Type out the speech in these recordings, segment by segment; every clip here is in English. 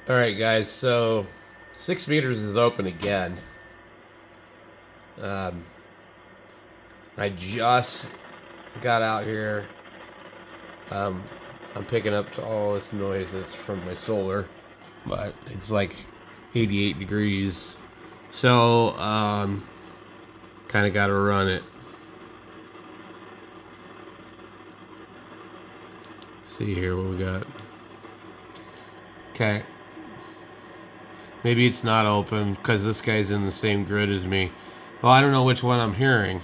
All right, guys. So 6 meters is open again. Um, I just got out here. Um, I'm picking up all this noise that's from my solar, but it's like 88 degrees. So kind of got to run it. See here what we got. Okay. Maybe it's not open because this guy's in the same grid as me. Well, I don't know which one I'm hearing.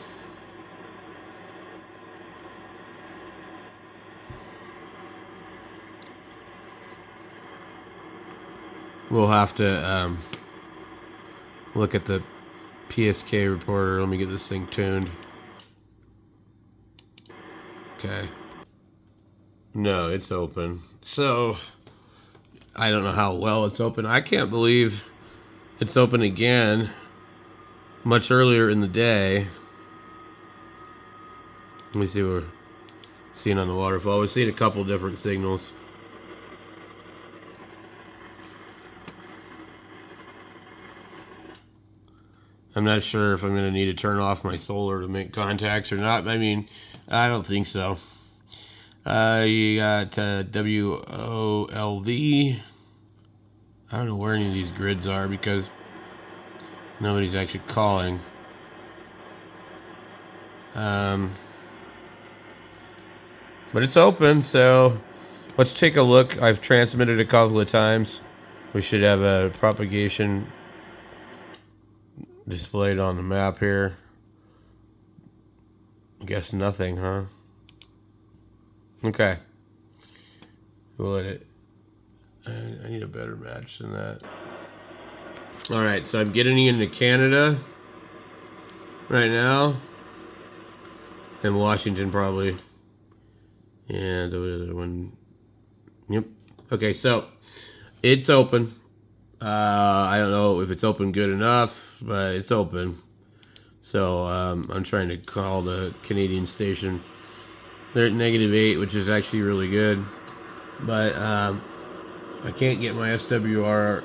We'll have to look at the PSK reporter. Let me get this thing tuned. Okay. No, it's open. So, I don't know how well it's open. I can't believe it's open again much earlier in the day. Let me see what we're seeing on the waterfall. We're seeing a couple different signals. I'm not sure if I'm going to need to turn off my solar to make contacts or not. I mean, I don't think so. You got WOLV. I don't know where any of these grids are because nobody's actually calling. But it's open, so let's take a look. I've transmitted a couple of times. We should have a propagation displayed on the map here. I guess nothing, huh? Okay. We'll let it. I need a better match than that. Alright, so I'm getting into Canada right now. And Washington probably. And the other one. Yep. Okay, so it's open. I don't know if it's open good enough, but it's open. So I'm trying to call the Canadian station. They're at -8, which is actually really good. But I can't get my SWR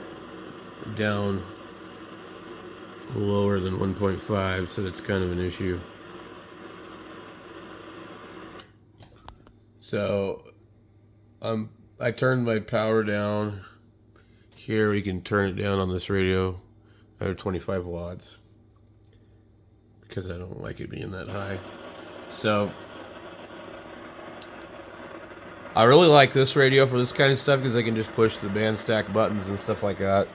down lower than 1.5, so that's kind of an issue. So I turned my power down. Here we can turn it down on this radio at 25 watts because I don't like it being that high. So I really like this radio for this kind of stuff because I can just push the band stack buttons and stuff like that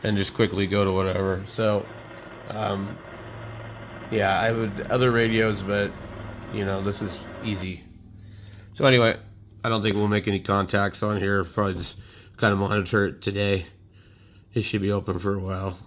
and just quickly go to whatever. So yeah, I would other radios, but you know, this is easy. So anyway, I don't think we'll make any contacts on here. Probably just kind of monitor it today. It should be open for a while.